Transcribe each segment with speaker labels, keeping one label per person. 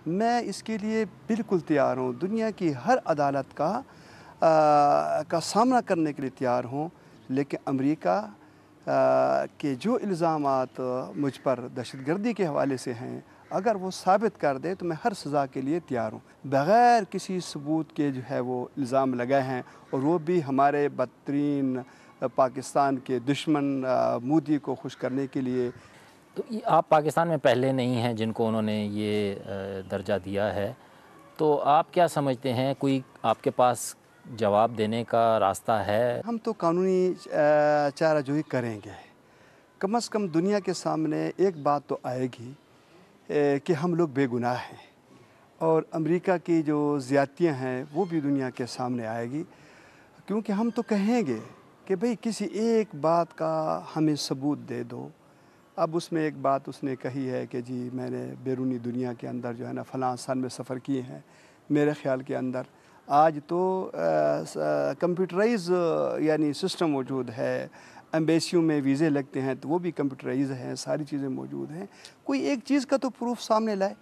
Speaker 1: میں اس کے لیے بالکل تیار ہوں، دنیا کی ہر عدالت کا سامنا کرنے کے لیے تیار ہوں، لیکن امریکہ کے جو الزامات مجھ پر دہشت گردی کے حوالے سے ہیں، اگر وہ ثابت کر دے تو میں ہر سزا کے لیے تیار ہوں، بغیر کسی ثبوت کے جو ہے وہ الزام لگائے ہیں، اور وہ بھی ہمارے بدترین پاکستان کے دشمن مودی کو خوش کرنے کے لیے۔
Speaker 2: تو آپ پاکستان میں پہلے نہیں ہیں جن کو انہوں نے یہ درجہ دیا ہے، تو آپ کیا سمجھتے ہیں کوئی آپ کے پاس جواب دینے کا راستہ ہے؟
Speaker 1: ہم تو قانونی چارہ جوئی کریں گے، کم از کم دنیا کے سامنے ایک بات تو آئے گی کہ ہم لوگ بے گناہ ہیں، اور امریکہ کی جو زیادتیاں ہیں وہ بھی دنیا کے سامنے آئے گی، کیونکہ ہم تو کہیں گے کہ بھئی کسی ایک بات کا ہمیں ثبوت دے دو۔ اب اس میں ایک بات اس نے کہی ہے کہ جی میں نے بیرونی دنیا کے اندر جو ہے نا فلاں سال میں سفر کیے ہیں، میرے خیال کے اندر آج تو کمپیوٹرائز یعنی سسٹم موجود ہے، ایمبیسیوں میں ویزے لگتے ہیں تو وہ بھی کمپیوٹرائز ہیں، ساری چیزیں موجود ہیں، کوئی ایک چیز کا تو پروف سامنے لائے۔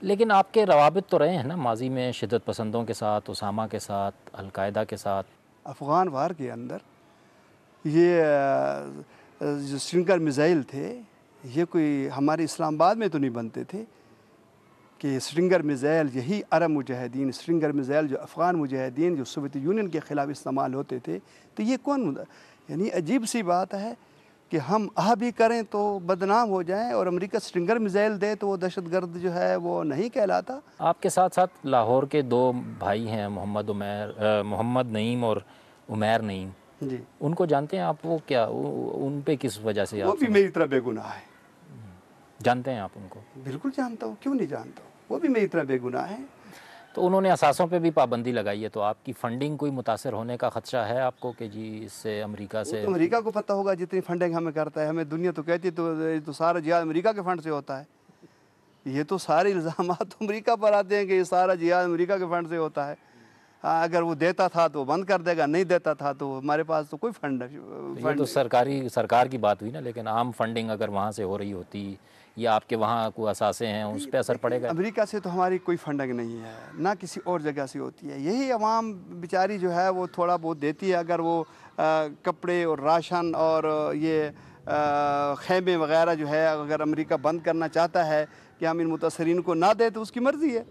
Speaker 2: لیکن آپ کے روابط تو رہے ہیں نا ماضی میں شدت پسندوں کے ساتھ، اسامہ کے ساتھ، القاعدہ کے ساتھ؟
Speaker 1: افغان وار کے اندر یہ جو سٹرنگر میزائل تھے، یہ کوئی ہمارے اسلام آباد میں تو نہیں بنتے تھے کہ سٹرنگر میزائل یہی عرب مجاہدین، سٹرنگر میزائل جو افغان مجاہدین جو سوویت یونین کے خلاف استعمال ہوتے تھے، تو یہ کون یعنی عجیب سی بات ہے کہ ہم بھی کریں تو بدنام ہو جائیں، اور امریکہ سٹرنگر میزائل دے تو وہ دہشت گرد جو ہے وہ نہیں کہلاتا۔
Speaker 2: آپ کے ساتھ ساتھ لاہور کے دو بھائی ہیں، محمد نعیم اور عمیر نعیم،
Speaker 1: جی
Speaker 2: ان کو جانتے ہیں آپ؟ وہ کیا ان پہ کس وجہ سے
Speaker 1: وہ
Speaker 2: آپ
Speaker 1: بھی میری طرح بے گناہ ہے۔
Speaker 2: جانتے ہیں آپ ان کو؟
Speaker 1: بالکل جانتا ہوں، کیوں نہیں جانتا ہوں، وہ بھی میری طرح بے گناہ ہے۔
Speaker 2: تو انہوں نے اثاثوں پہ بھی پابندی لگائی ہے، تو آپ کی فنڈنگ کوئی متاثر ہونے کا خدشہ ہے آپ کو کہ جی اس سے امریکہ سے؟
Speaker 1: تو امریکہ کو پتہ ہوگا جتنی فنڈنگ ہمیں کرتا ہے، ہمیں دنیا تو کہتی ہے تو سارا جہاد امریکہ کے فنڈ سے ہوتا ہے، یہ تو سارے الزامات امریکہ پر آتے ہیں کہ یہ سارا جہاد امریکہ کے فنڈ سے ہوتا ہے۔ اگر وہ دیتا تھا تو بند کر دے گا، نہیں دیتا تھا تو ہمارے پاس تو کوئی
Speaker 2: یہ تو سرکار کی بات ہوئی نا، لیکن عام فنڈنگ اگر وہاں سے ہو رہی ہوتی یا آپ کے وہاں کوئی اثاثے ہیں اس پہ اثر پڑے گا؟
Speaker 1: امریکہ سے تو ہماری کوئی فنڈنگ نہیں ہے، نہ کسی اور جگہ سے ہوتی ہے، یہی عوام بیچاری جو ہے وہ تھوڑا بہت دیتی ہے، اگر وہ کپڑے اور راشن اور یہ خیمے وغیرہ جو ہے اگر امریکہ بند کرنا چاہتا ہے کہ ہم ان متاثرین کو نہ دیں تو اس کی مرضی ہے۔